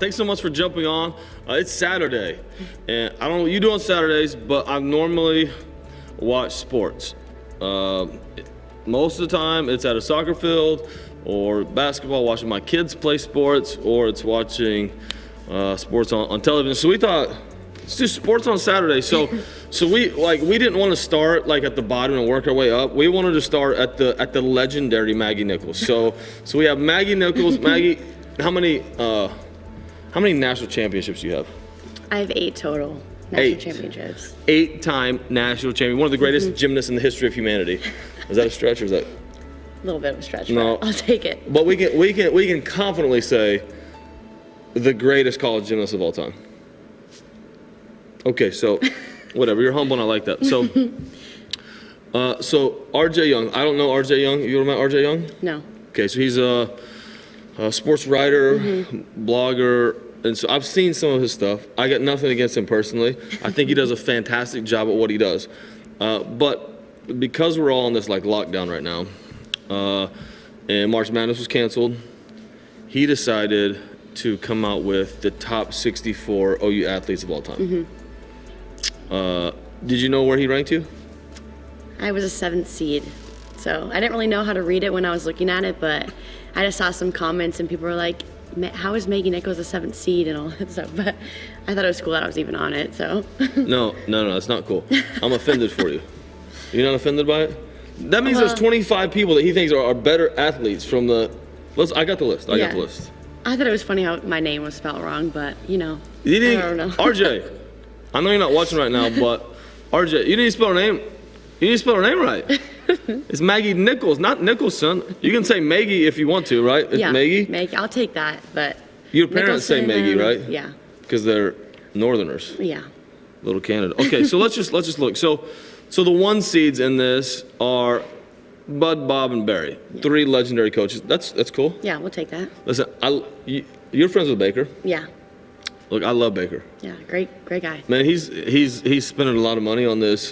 Thanks so much for jumping on. It's Saturday, and I don't know what you do on Saturdays, but I normally watch sports. Most of the time, it's at a soccer field or basketball, watching my kids play sports, or it's watching sports on television. So we thought, let's do sports on Saturday. So we didn't want to start like at the bottom and work our way up. We wanted to start at the legendary Maggie Nichols. So we have Maggie Nichols. Maggie, how many national championships do you have? I have 8 total national championships. 8-time national champion. One of the greatest gymnasts in the history of humanity. Is that a stretch or is that? A little bit of a stretch, No. but I'll take it. But we can confidently say the greatest college gymnast of all time. Okay, so whatever. You're humble and I like that. So RJ Young. I don't know RJ Young. You remember RJ Young? No. Okay, so he's a sports writer, blogger, and so I've seen some of his stuff. I got nothing against him personally. I think he does a fantastic job at what he does. But because we're all on this like lockdown right now, and March Madness was canceled, he decided to come out with the top 64 OU athletes of all time. Did you know where he ranked you? I was a 7th seed, so I didn't really know how to read it when I was looking at it, but I just saw some comments and people were like, how is Maggie Nichols a 7th seed and all that stuff, but I thought it was cool that I was even on it, so. No, it's not cool. I'm offended for you. You're not offended by it? That means there's 25 people that he thinks are better athletes from the, I got the list. I got the list. I thought it was funny how my name was spelled wrong, but I don't know. RJ, I know you're not watching right now, but RJ, you need to spell her name. You need to spell her name right. It's Maggie Nichols, not Nicholson. You can say Maggie if you want to, right? It's Yeah, Maggie. I'll take that, but. Your parents say Maggie, right? Yeah. Because they're Northerners. Yeah. Little Canada. Okay, so let's just look. So the 1 seeds in this are Bud, Bob, and Barry. 3 legendary coaches. That's cool. Yeah, we'll take that. Listen, you're friends with Baker. Yeah. Look, I love Baker. Yeah, great guy. Man, he's spending a lot of money on this,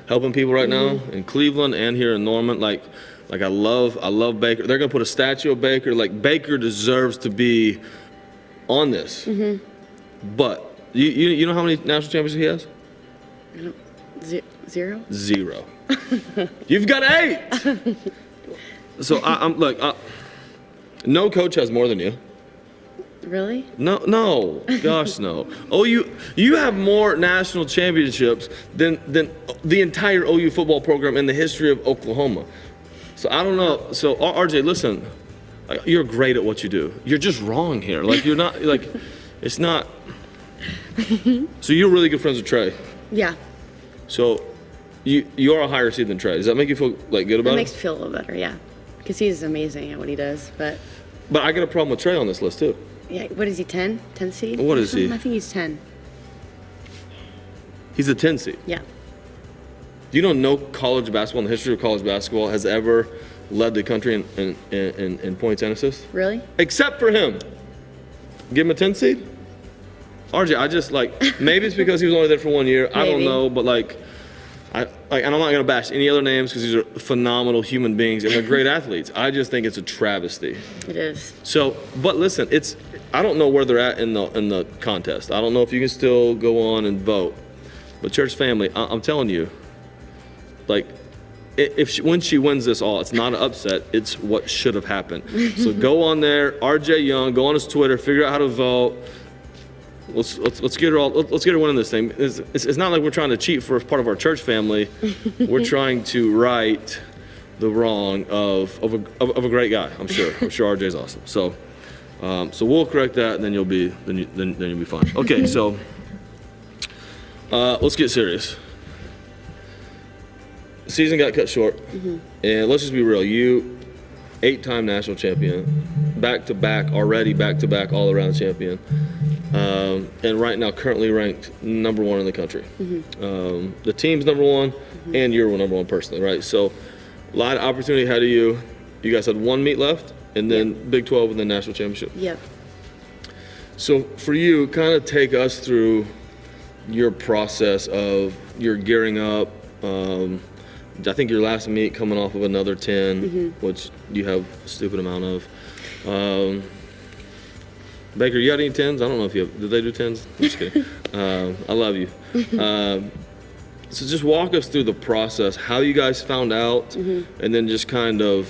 helping people right now in Cleveland and here in Norman. Like I love Baker. They're gonna put a statue of Baker. Like Baker deserves to be on this. But you know how many national championships he has? I don't, 0? 0. You've got 8. So no coach has more than you. Really? No, gosh, no. You have more national championships than the entire OU football program in the history of Oklahoma. So I don't know. So RJ, listen, you're great at what you do. You're just wrong here. Like you're not like, it's not. So you're really good friends with Trey. Yeah. So you're a higher seed than Trey. Does that make you feel like good about it? It makes me feel a little better, yeah. Because he's amazing at what he does, but. But I got a problem with Trey on this list too. Yeah, what is he, 10? 10 seed? What is he? I think he's 10. He's a 10 seed. Yeah. Do you know no college basketball in the history of college basketball has ever led the country in points and assists? Really? Except for him. Give him a 10 seed? RJ, I just maybe it's because he was only there for 1 year. I don't know, but and I'm not gonna bash any other names because these are phenomenal human beings and they're great athletes. I just think it's a travesty. It is. So, but listen, I don't know where they're at in the contest. I don't know if you can still go on and vote. But church family, I'm telling you, when she wins this all, it's not an upset. It's what should have happened. So go on there, RJ Young, go on his Twitter, figure out how to vote. Let's get her winning this thing. It's not like we're trying to cheat for part of our church family. We're trying to right the wrong of a great guy. I'm sure RJ's awesome. So we'll correct that, and then you'll be fine. Okay, so let's get serious. Season got cut short, and let's just be real. You, 8-time national champion, back-to-back all-around champion. And right now currently ranked number 1 in the country. The team's number 1, and you're number 1 personally, right? So a lot of opportunity ahead of you. You guys had 1 meet left, and then Big 12 and then national championship. Yep. So for you, kind of take us through your process of your gearing up. I think your last meet coming off of another 10, which you have a stupid amount of. Baker, you got any 10s? I don't know if you have. Did they do 10s? I'm just kidding. I love you. So just walk us through the process, how you guys found out, and then just kind of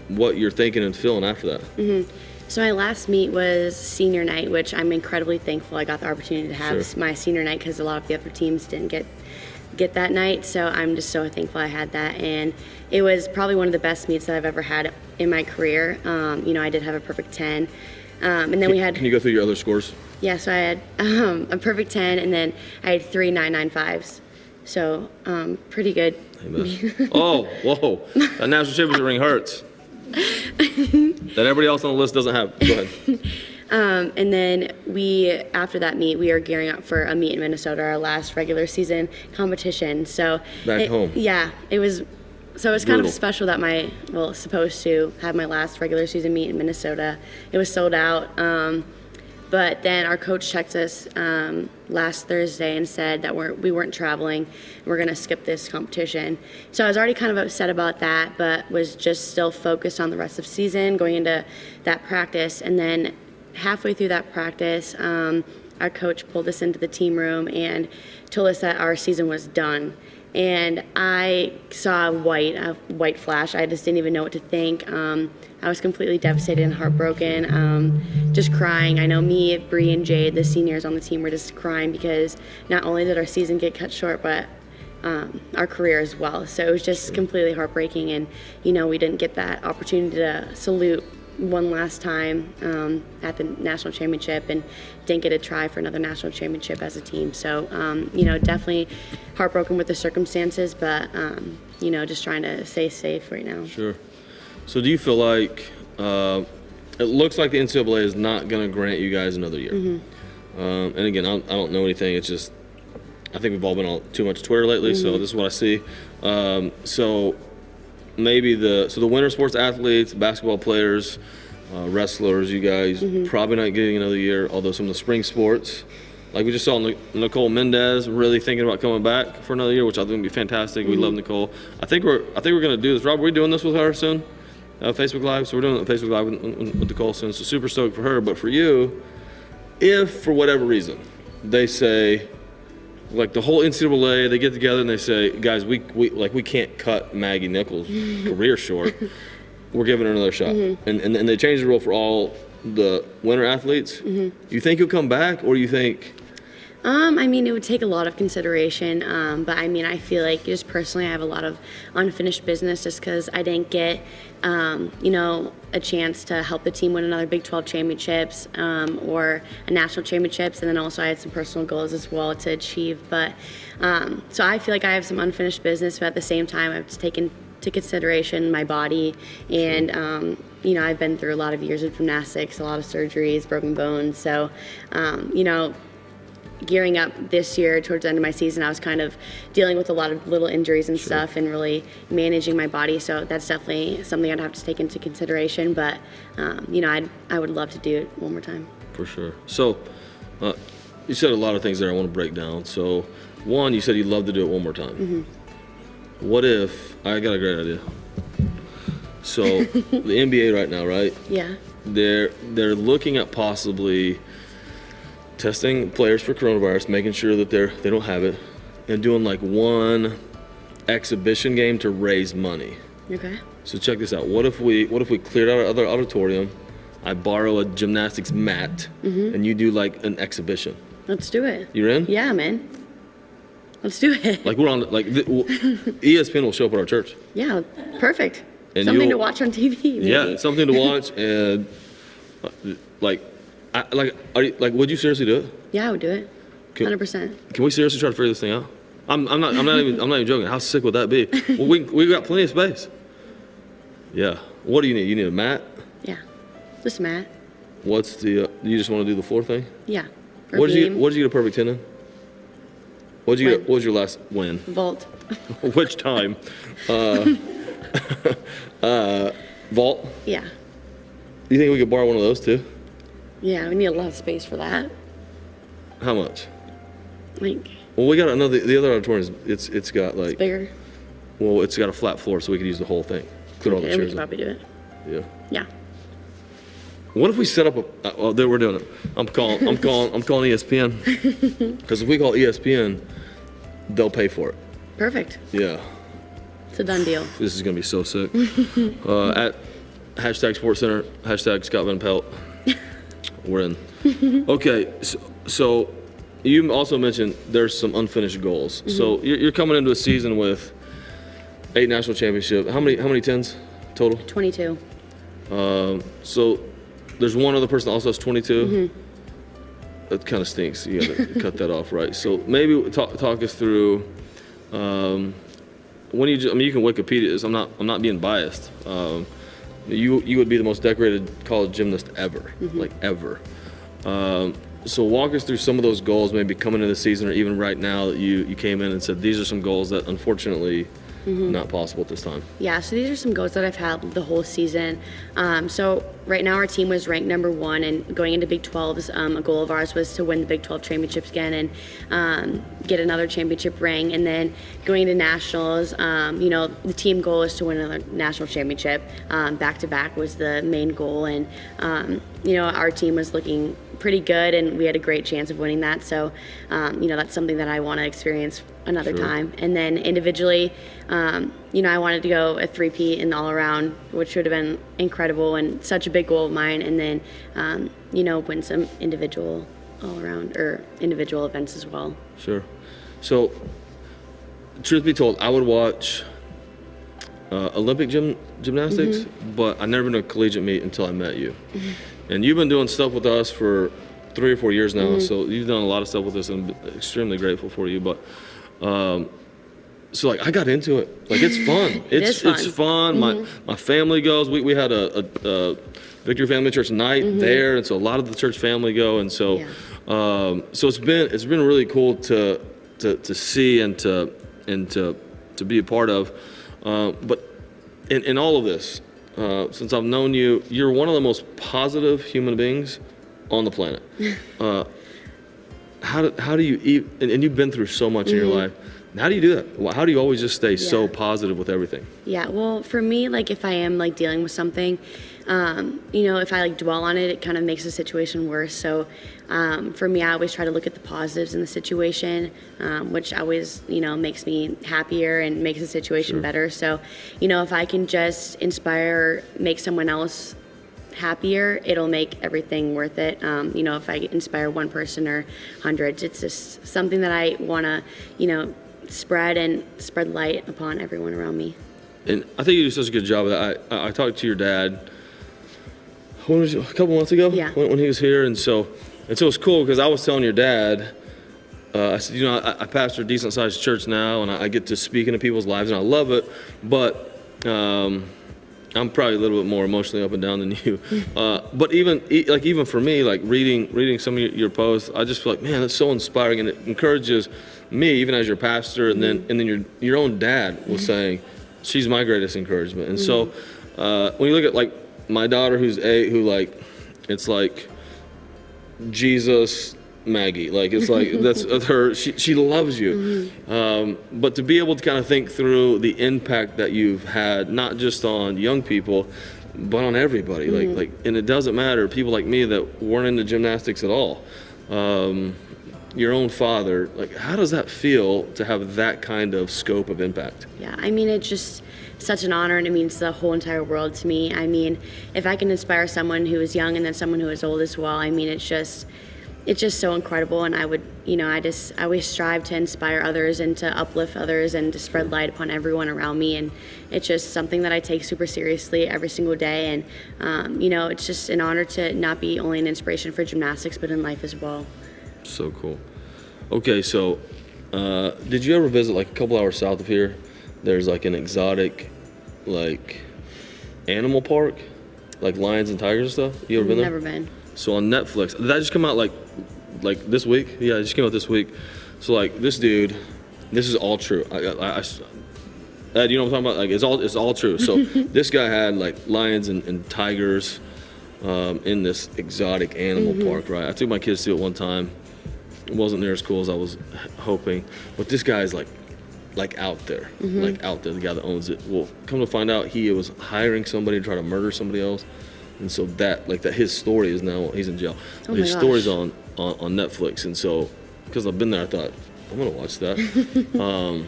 what you're thinking and feeling after that. So my last meet was senior night, which I'm incredibly thankful I got the opportunity to have Sure. my senior night because a lot of the other teams didn't get that night. So I'm just so thankful I had that, and it was probably one of the best meets that I've ever had in my career. You know, I did have a perfect 10, and then we had. Can you go through your other scores? Yeah, so I had a perfect 10, and then I had 3 9.95s. So pretty good. Amen. Oh, whoa! That national championship ring hurts. That everybody else on the list doesn't have. Go ahead. And then after that meet, we are gearing up for a meet in Minnesota, our last regular season competition. So Back home. Yeah, it was. So it was kind Brutal. of special that supposed to have my last regular season meet in Minnesota. It was sold out. But then our coach texted us last Thursday and said that we weren't traveling. We're going to skip this competition. So I was already kind of upset about that, but was just still focused on the rest of the season, going into that practice. And then halfway through that practice, our coach pulled us into the team room and told us that our season was done. And I saw a white flash. I just didn't even know what to think. I was completely devastated and heartbroken, just crying. I know me, Bree, and Jade, the seniors on the team, were just crying because not only did our season get cut short, but our career as well. So it was just completely heartbreaking, and you know, we didn't get that opportunity to salute one last time at the national championship, and didn't get a try for another national championship as a team. So you know, definitely heartbroken with the circumstances, but you know, just trying to stay safe right now. Sure. So do you feel like it looks like the NCAA is not going to grant you guys another year? And again, I don't know anything. It's just I think we've all been on too much Twitter lately, so this is what I see. So maybe the winter sports athletes, basketball players, wrestlers, you guys probably not getting another year. Although some of the spring sports, like we just saw Nicole Mendez really thinking about coming back for another year, which I think would be fantastic. We love Nicole. I think we're going to do this. Rob, are we doing this with her soon? Facebook Live. So we're doing it Facebook Live with Nicole soon. So super stoked for her. But for you, if for whatever reason they say, like the whole NCAA, they get together and they say, guys, we can't cut Maggie Nichols' career short. We're giving her another shot. And they change the rule for all the winter athletes. You think he'll come back, or you think? I mean, it would take a lot of consideration, but I mean, I feel like just personally I have a lot of unfinished business just because I didn't get, you know, a chance to help the team win another Big 12 championships or a national championships, and then also I had some personal goals as well to achieve. But so I feel like I have some unfinished business, but at the same time I've just taken into consideration my body, and you know, I've been through a lot of years of gymnastics, a lot of surgeries, broken bones, so you know, gearing up this year towards the end of my season, I was kind of dealing with a lot of little injuries and stuff, and really managing my body. So that's definitely something I'd have to take into consideration. But you know, I would love to do it one more time. For sure. So you said a lot of things there I want to break down. So one, you said you'd love to do it one more time. What if I got a great idea? So the NBA right now, right? Yeah. They're looking at possibly testing players for coronavirus, making sure that they don't have it, and doing like one exhibition game to raise money. Okay. So check this out. What if we cleared out our other auditorium? I borrow a gymnastics mat, and you do like an exhibition. Let's do it. You're in? Yeah, man. Let's do it. Like we're on like ESPN will show up at our church. Yeah, perfect. And something to watch on TV. Maybe. Yeah, something to watch, and would you seriously do it? Yeah, I would do it. 100%. Can we seriously try to figure this thing out? I'm not even joking. How sick would that be? Well, we got plenty of space. Yeah. What do you need? You need a mat? Yeah. Just a mat. What's the? You just want to do the floor thing? Yeah. What did you get a perfect 10 in? What was your last win? Vault. Which time? Vault? Yeah. You think we could borrow one of those too? Yeah, we need a lot of space for that. How much? Like. Well, we got another. The other auditorium is it's got like. It's bigger. Well, it's got a flat floor, so we could use the whole thing. Put all the Okay, we chairs could in. probably do it. Yeah. Yeah. What if we set up a? Oh, there we're doing it. I'm calling ESPN because if we call ESPN, they'll pay for it. Perfect. Yeah. It's a done deal. This is gonna be so sick. At #SportsCenter, #Scott Van Pelt. We're in. Okay, so you also mentioned there's some unfinished goals. So you're coming into a season with 8 national championships. How many 10s total? 22. So there's one other person that also has 22. That kind of stinks. You got to cut that off, right? So maybe talk us through. When you can Wikipedia this. I'm not being biased. You would be the most decorated college gymnast ever, like ever. So walk us through some of those goals, maybe coming into the season or even right now that you came in and said these are some goals that unfortunately not possible at this time. Yeah, so these are some goals that I've had the whole season. So right now our team was ranked number 1, and going into Big 12s, a goal of ours was to win the Big 12 championships again and get another championship ring. And then going into nationals, the team goal is to win another national championship. Back to back was the main goal, and our team was looking pretty good, and we had a great chance of winning that. So, that's something that I want to experience another time. And then individually, I wanted to go a 3-peat in all around, which would have been incredible and such a big goal of mine. And then, win some individual all around or individual events as well. Sure. So, truth be told, I would watch Olympic gymnastics, but I never been to a collegiate meet until I met you. And you've been doing stuff with us for 3 or 4 years now, so you've done a lot of stuff with us, and I'm extremely grateful for you. But so I got into it. Like, it's fun. It's fun. My family goes. We had a Victory Family Church night there, and so a lot of the church family go, and so so it's been really cool to see and to be a part of. But in all of this, since I've known you, you're one of the most positive human beings on the planet. How do you eat? And you've been through so much in your life. How do you do that? How do you always just stay so positive with everything? Yeah, well, for me, if I am dealing with something, if I dwell on it, it kind of makes the situation worse. So for me, I always try to look at the positives in the situation, which always, makes me happier and makes the situation better. So, if I can just inspire or make someone else happier, it'll make everything worth it. If I inspire one person or hundreds, it's just something that I want to, spread light upon everyone around me. And I think you do such a good job of that. I talked to your dad, a couple months ago, when he was here, and so it's cool because I was telling your dad, I said, I pastor a decent sized church now, and I get to speak into people's lives, and I love it, but I'm probably a little bit more emotionally up and down than you. But even for me, reading some of your posts, I just feel like, man, that's so inspiring, and it encourages me, even as your pastor, and then your own dad was saying, she's my greatest encouragement. And so when you look at my daughter who's 8, it's like Jesus Maggie, that's her. She loves you, but to be able to kind of think through the impact that you've had, not just on young people, but on everybody. And it doesn't matter, people like me that weren't into gymnastics at all. Your own father, how does that feel to have that kind of scope of impact? Yeah, it's just such an honor, and it means the whole entire world to me. If I can inspire someone who is young and then someone who is old as well, it's just so incredible. And I would, I always strive to inspire others and to uplift others and to spread light upon everyone around me. And it's just something that I take super seriously every single day. And, it's just an honor to not be only an inspiration for gymnastics, but in life as well. So cool. Okay, so did you ever visit a couple hours south of here? There's an exotic animal park, lions and tigers and stuff. You ever been there? Never been. So on Netflix, did that just come out like this week? Yeah, it just came out this week. So this dude, this is all true. You know what I'm talking about? It's all true. So this guy had lions and tigers in this exotic animal park, right? I took my kids to it one time. It wasn't near as cool as I was hoping, but this guy's out there, out there, the guy that owns it. Well, come to find out, he was hiring somebody to try to murder somebody else. And so that his story is now, he's in jail. Oh His my story's gosh. on Netflix. And so, because I've been there, I thought, I'm going to watch that.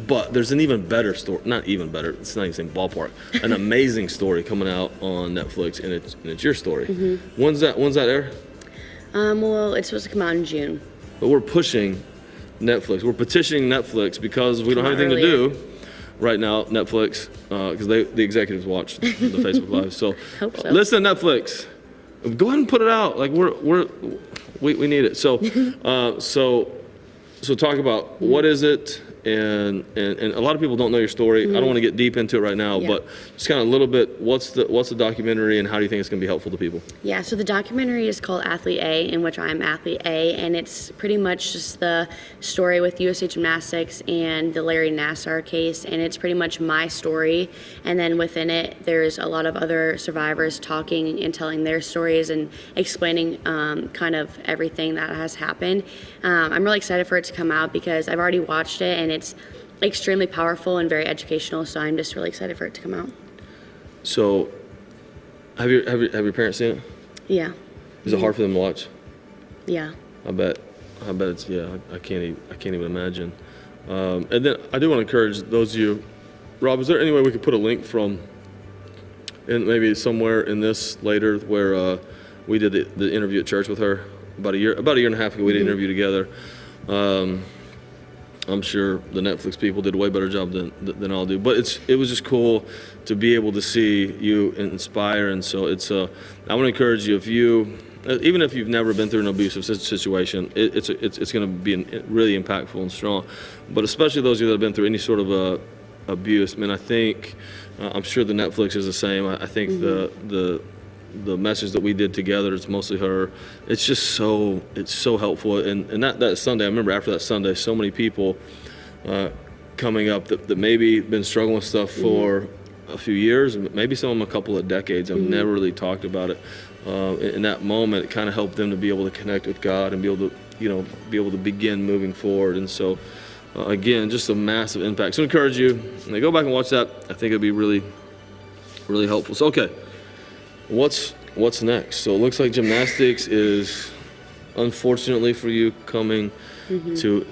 But there's an even better story, not even better, it's not even the same ballpark, an amazing story coming out on Netflix, and it's your story. When's that air? Well, it's supposed to come out in June. But we're pushing Netflix. We're petitioning Netflix because we don't have anything to do right now, Netflix, because the executives watch the Facebook Live. So, Hope so. Listen, Netflix, go ahead and put it out. Like we need it. So, so talk about what is it, and a lot of people don't know your story. I don't want to get deep into it right now, but just kind of a little bit. What's the documentary, and how do you think it's going to be helpful to people? Yeah, so the documentary is called Athlete A, in which I'm Athlete A, and it's pretty much just the story with USA Gymnastics and the Larry Nassar case, and it's pretty much my story. And then within it, there's a lot of other survivors talking and telling their stories and explaining kind of everything that has happened. I'm really excited for it to come out because I've already watched it, and it's extremely powerful and very educational, so I'm just really excited for it to come out. So, have your parents seen it? Yeah. Is it hard for them to watch? Yeah. I bet it's, I can't even imagine. And then I do want to encourage those of you, Rob, is there any way we could put a link from, and maybe somewhere in this later, where we did the interview at church with her about a year and a half ago. We did an interview together. I'm sure the Netflix people did a way better job than I'll do, but it was just cool to be able to see you inspire. And so I want to encourage you, even if you've never been through an abusive situation, it's going to be really impactful and strong. But especially those of you that have been through any sort of abuse, man, I think I'm sure the Netflix is the same. I think the message that we did together, it's mostly her. It's just it's so helpful. And that Sunday, I remember after that Sunday, so many people coming up that maybe been struggling with stuff for a few years, maybe some of them a couple of decades, have never really talked about it. In that moment, it kind of helped them to be able to connect with God and be able to begin moving forward. And so, again, just a massive impact. So I encourage you, go back and watch that. I think it'd be really, really helpful. So, okay. What's next? So it looks like gymnastics is, unfortunately for you, coming to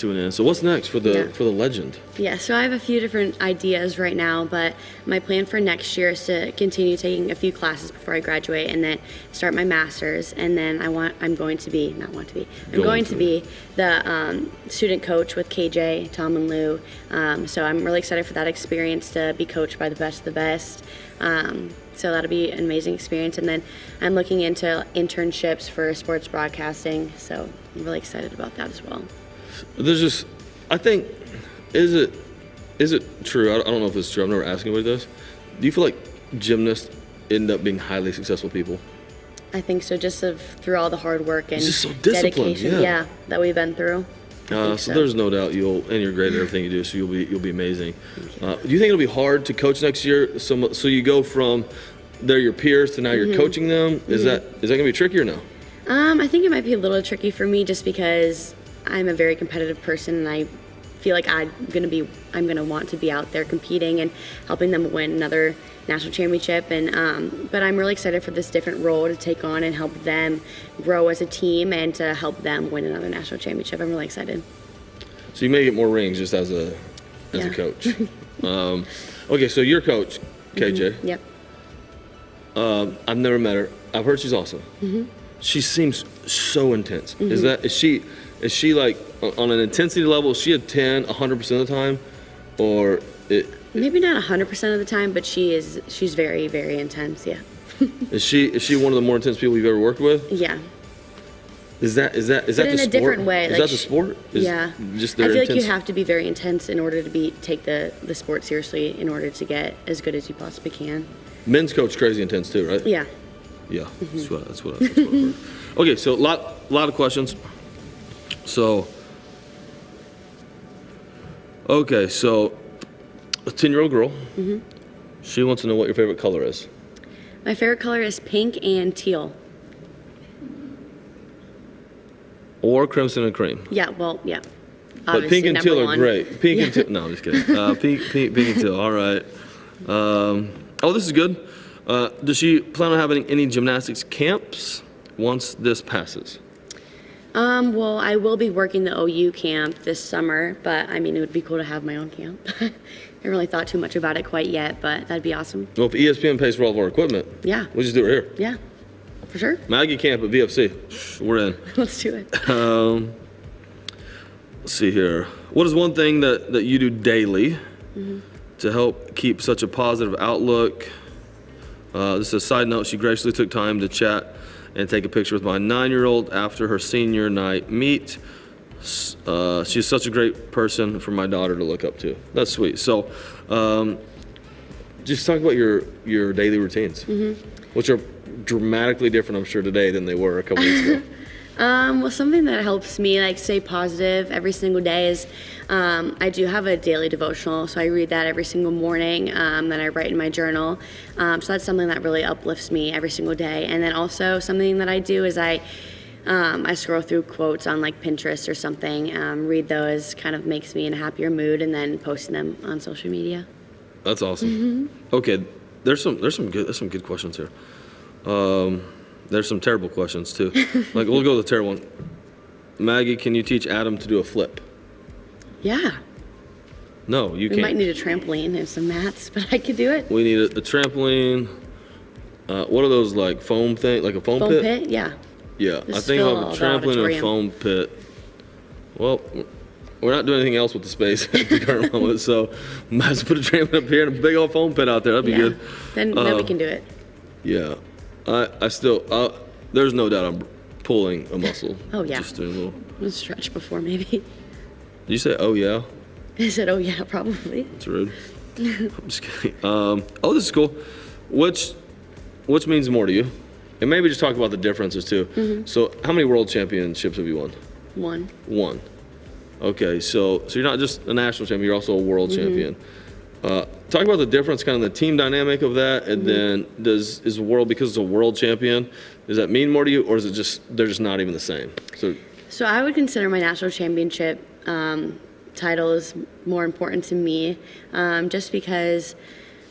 an end. So what's next for the legend? Yeah, so I have a few different ideas right now, but my plan for next year is to continue taking a few classes before I graduate, and then start my master's. And then I'm going to be the student coach with KJ, Tom, and Lou. So I'm really excited for that experience, to be coached by the best of the best. So that'll be an amazing experience. And then I'm looking into internships for sports broadcasting, so I'm really excited about that as well. I think, is it true? I don't know if it's true. I've never asked anybody this. Do you feel like gymnasts end up being highly successful people? I think so, just through all the hard work and just so dedication, that we've been through. So there's no doubt you're great at everything you do. So you'll be amazing. Do you think it'll be hard to coach next year? So you go from they're your peers to now you're coaching them. Is that gonna be tricky or no? I think it might be a little tricky for me, just because I'm a very competitive person, and I feel like I'm gonna want to be out there competing and helping them win another national championship. And but I'm really excited for this different role to take on and help them grow as a team, and to help them win another national championship. I'm really excited. So you may get more rings just as a coach. Okay, so your coach, KJ. Yep. I've never met her. I've heard she's awesome. She seems so intense. Is she like on an intensity level? Is she a 10, 100% of the time, or maybe not 100% of the time, but she's very, very intense. Yeah. Is she one of the more intense people you've ever worked with? Yeah. Is that but the in sport? a different way. Is that the sport? Yeah. Just I their feel like intense. you have to be very intense in order to take the sport seriously, in order to get as good as you possibly can. Men's coach crazy intense too, right? Yeah. Yeah. That's what I've heard. Okay, so a lot of questions. So a 10-year-old girl. She wants to know what your favorite color is. My favorite color is pink and teal. Or crimson and cream. Yeah, well, yeah. But pink and teal are one. great. Pink and teal. No, I'm just kidding. Pink and teal. All right. This is good. Does she plan on having any gymnastics camps once this passes? Well, I will be working the OU camp this summer, but I mean, it would be cool to have my own camp. I haven't really thought too much about it quite yet, but that'd be awesome. Well, if ESPN pays for all of our equipment, Yeah. we just do it here. Yeah, for sure. Maggie camp at VFC. We're in. Let's do it. Let's see here. What is one thing that you do daily to help keep such a positive outlook? This is a side note. She graciously took time to chat and take a picture with my 9-year-old after her senior night meet. She's such a great person for my daughter to look up to. That's sweet. So, just talk about your daily routines, which are dramatically different, I'm sure, today than they were a couple weeks ago. Well, something that helps me like stay positive every single day is I do have a daily devotional, so I read that every single morning. Then I write in my journal. So that's something that really uplifts me every single day. And then also something that I do is I scroll through quotes on like Pinterest or something, read those, kind of makes me in a happier mood, and then posting them on social media. That's awesome. Okay, there's some good questions here. There's some terrible questions too. Like, we'll go with the terrible one. Maggie, can you teach Adam to do a flip? Yeah. No, you can't. We might need a trampoline and some mats, but I could do it. We need a trampoline. What are those, like foam thing? Like a foam pit? Foam pit, yeah. Yeah, I Just think fill I'll have a the trampoline and a auditorium. foam pit. Well, we're not doing anything else with the space at the current moment, so might as well put a trampoline up here and a big old foam pit out there. That'd be good. Then we can do it. Yeah. I still, there's no doubt I'm pulling a muscle. Oh, yeah. Just doing a little. I'm gonna stretch before maybe. Did you say, oh yeah? I said, oh yeah, probably. That's rude. I'm just kidding. Oh, this is cool. Which means more to you? And maybe just talk about the differences too. So how many world championships have you won? One. Okay, so you're not just a national champion, you're also a world champion. Talk about the difference, kind of the team dynamic of that, and then is the world, because it's a world champion, does that mean more to you, or is it just they're just not even the same? So I would consider my national championship title is more important to me, just because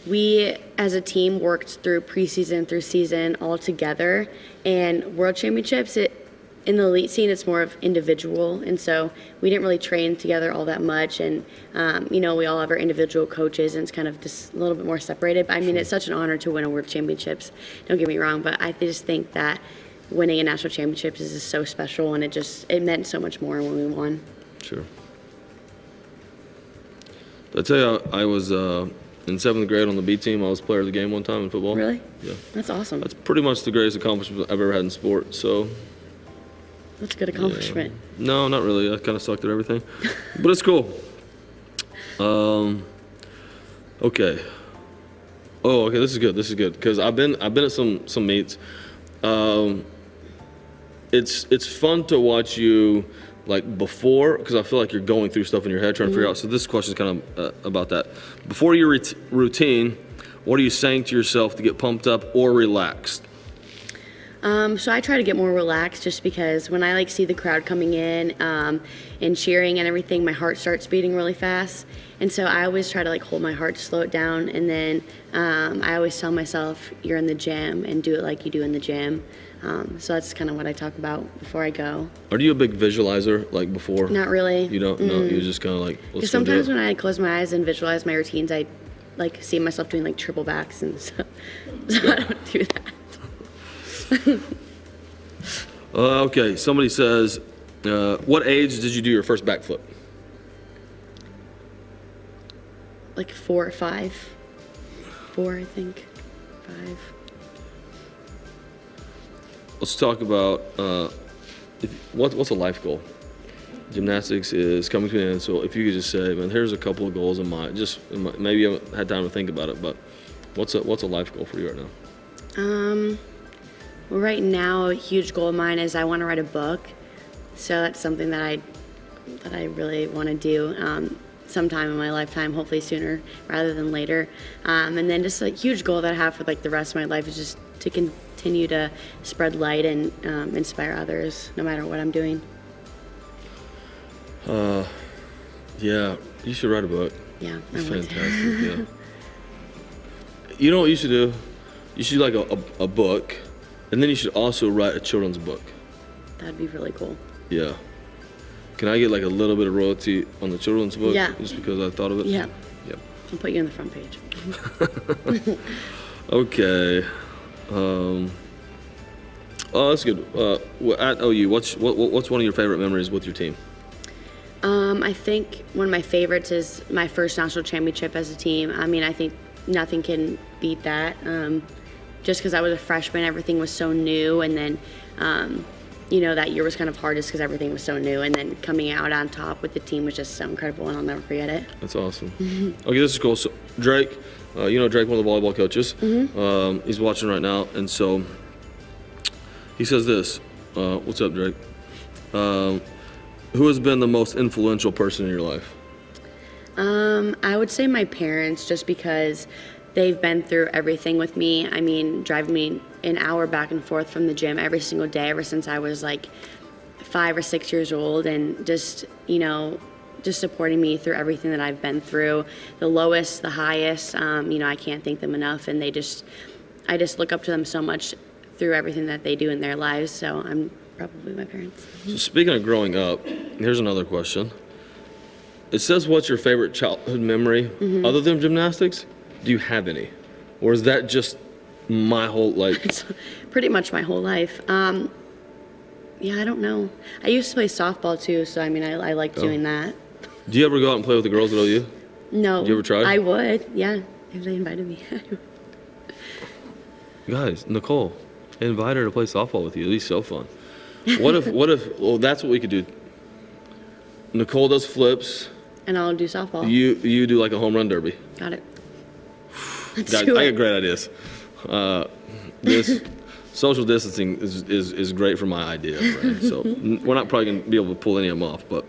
we as a team worked through preseason through season all together, and world championships, in the elite scene, it's more of individual, and so we didn't really train together all that much, and we all have our individual coaches, and it's kind of just a little bit more separated. But I mean, it's such an honor to win a world championships, don't get me wrong, but I just think that winning a national championships is just so special, and it meant so much more when we won. Sure. Did I tell you I was in 7th grade on the B team? I was player of the game one time in football. Really? Yeah. That's awesome. That's pretty much the greatest accomplishment I've ever had in sport, so. That's a good accomplishment. Yeah. No, not really. I kind of sucked at everything, but it's cool. Okay. Oh, okay. This is good because I've been at some meets. It's fun to watch you like before, because I feel like you're going through stuff in your head trying to figure out. So this question is kind of about that. Before your routine, what are you saying to yourself to get pumped up or relaxed? So I try to get more relaxed, just because when I see the crowd coming in and cheering and everything, my heart starts beating really fast. And so I always try to hold my heart to slow it down. And then I always tell myself, you're in the gym, and do it like you do in the gym. So that's kind of what I talk about before I go. Are you a big visualizer before? Not really. You don't? No, you just kind of let's go do it. Sometimes when I close my eyes and visualize my routines, I see myself doing triple backs and stuff. So I don't do that. Okay, somebody says, what age did you do your first backflip? 4 or 5. 4, I think. 5. Let's talk about what's a life goal? Gymnastics is coming to an end, so if you could just say, man, here's a couple of goals in mind. Just maybe you haven't had time to think about it, but what's a life goal for you right now? Well, right now, a huge goal of mine is I want to write a book. So that's something that I really want to do sometime in my lifetime, hopefully sooner rather than later. And then just a huge goal that I have for the rest of my life is just to continue to spread light and inspire others, no matter what I'm doing. Yeah, you should write a book. Yeah, It's I want fantastic. Yeah. You know what you should do? You should do like a book, and then you should also write a children's book. That'd be really cool. Yeah. Can I get like a little bit of royalty on the children's book? Yeah. Just because I thought of it? Yeah. Yep. I'll put you on the front page. Okay. Oh, that's good. At OU, what's one of your favorite memories with your team? I think one of my favorites is my first national championship as a team. I mean, I think nothing can beat that. Just because I was a freshman, everything was so new, and then, that year was kind of hard just because everything was so new, and then coming out on top with the team was just so incredible, and I'll never forget it. That's awesome. Okay, this is cool. So Drake, Drake, one of the volleyball coaches, he's watching right now, and so he says this. What's up, Drake? Who has been the most influential person in your life? I would say my parents, just because they've been through everything with me. I mean, driving me an hour back and forth from the gym every single day ever since I was like 5 or 6 years old, and just supporting me through everything that I've been through, the lowest, the highest. I can't thank them enough, and I just look up to them so much through everything that they do in their lives. So I'm probably my parents. So speaking of growing up, here's another question. It says, what's your favorite childhood memory other than gymnastics? Do you have any? Or is that just my whole, It's pretty much my whole life. I don't know. I used to play softball too, so I mean, I like doing that. Do you ever go out and play with the girls at OU? No. Did you ever try? I would, yeah, if they invited me. Guys, Nicole, invite her to play softball with you. It'd be so fun. What if, that's what we could do. Nicole does flips. And I'll do softball. You do like a home run derby. Got it. Guys, I got great ideas. This social distancing is great for my idea, right? So we're not probably going to be able to pull any of them off, but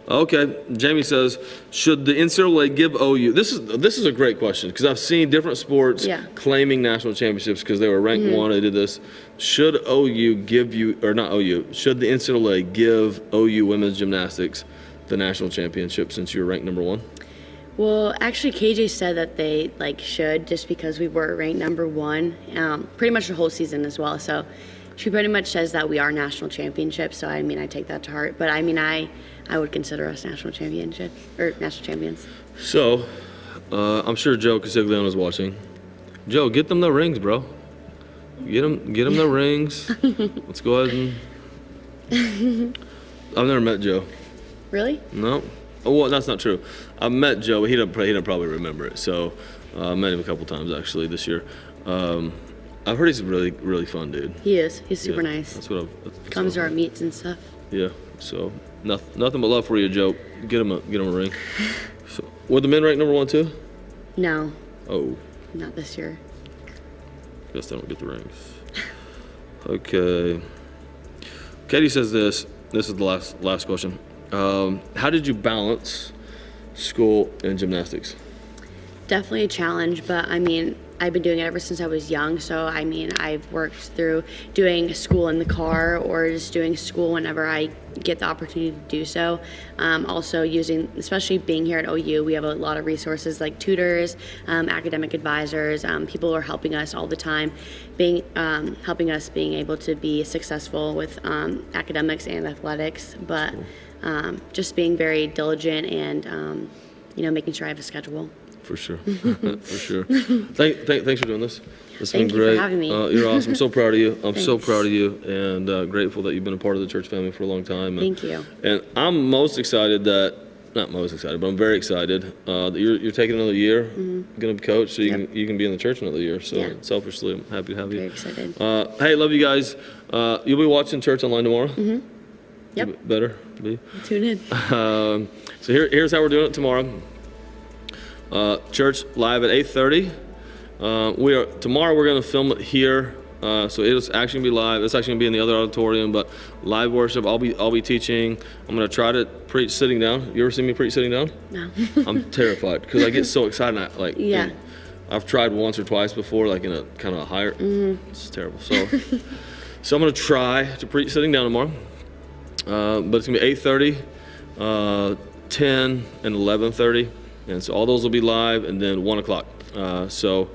okay. Jamie says, should the NCAA give OU? This is a great question because I've seen different sports claiming national championships because they were ranked one. They did this. Should OU give you, or not OU? Should the NCAA give OU women's gymnastics the national championship since you were ranked number one? Well, actually, KJ said that they should, just because we were ranked number one, pretty much the whole season as well. So she pretty much says that we are national championships. So I mean, I take that to heart. But I mean, I would consider us national championship or national champions. So I'm sure Joe Casiglione is watching. Joe, get them the rings, bro. Get them the rings. Let's go ahead and. I've never met Joe. Really? No. Oh, well, that's not true. I met Joe, but he didn't probably remember it. So I met him a couple times actually this year. I've heard he's a really, really fun dude. He is. He's super nice. That's what comes to our meets and stuff. Yeah. So nothing but love for you, Joe. Get him a ring. So were the men ranked number one too? No. Oh. Not this year. Guess they don't get the rings. Okay. Katie says this. This is the last question. How did you balance school and gymnastics? Definitely a challenge, but I mean, I've been doing it ever since I was young. So I mean, I've worked through doing school in the car or just doing school whenever I get the opportunity to do so. Also using, especially being here at OU, we have a lot of resources like tutors, academic advisors, people who are helping us all the time, helping us being able to be successful with academics and athletics. But just being very diligent and making sure I have a schedule. For sure. For sure. Thanks for doing this. It's been Thank great. you for having me. You're awesome. I'm so proud of you. I'm so Thanks. proud of you, and grateful that you've been a part of the church family for a long time. Thank you. And I'm most excited not most excited, but I'm very excited that you're taking another year, going to coach, so you can be in the church another year. So selfishly, I'm happy to have you. Very excited. Hey, love you guys. You'll be watching church online tomorrow. Yep. Better be. Tune in. So here's how we're doing it tomorrow. Church live at 8:30. Tomorrow we're going to film it here, so it's actually gonna be live. It's actually gonna be in the other auditorium, but live worship. I'll be teaching. I'm gonna try to preach sitting down. You ever seen me preach sitting down? No. I'm terrified because I get so excited. I've tried once or twice before, like in a kind of a higher. It's terrible. So I'm gonna try to preach sitting down tomorrow, but it's gonna be 8:30, 10, and 11:30. And so all those will be live, and then 1 o'clock. So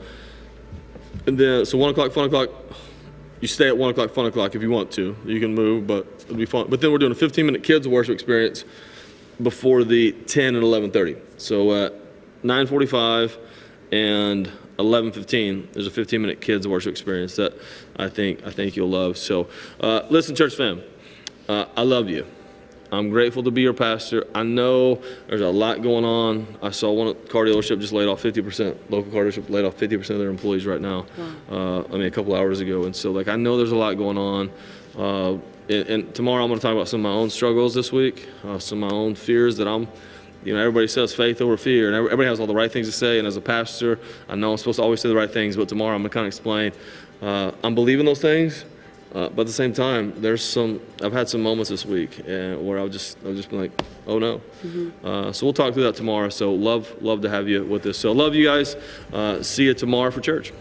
And then, so 1 o'clock, fun o'clock. You stay at 1 o'clock, fun o'clock if you want to. You can move, but it'll be fun. But then we're doing a 15-minute kids worship experience before the 10 and 11:30. So at 9:45 and 11:15, there's a 15-minute kids worship experience that I think you'll love. So listen, church fam, I love you. I'm grateful to be your pastor. I know there's a lot going on. I saw one car dealership just laid off 50%. Local car dealership laid off 50% of their employees right now. Wow. A couple hours ago. And so, like, I know there's a lot going on. And tomorrow I'm going to talk about some of my own struggles this week, some of my own fears that everybody says faith over fear, and everybody has all the right things to say. And as a pastor, I know I'm supposed to always say the right things, but tomorrow I'm going to kind of explain. I'm believing those things. But at the same time, I've had some moments this week where I've just been like, oh no. So we'll talk through that tomorrow. So love to have you with us. So love you guys. See you tomorrow for church.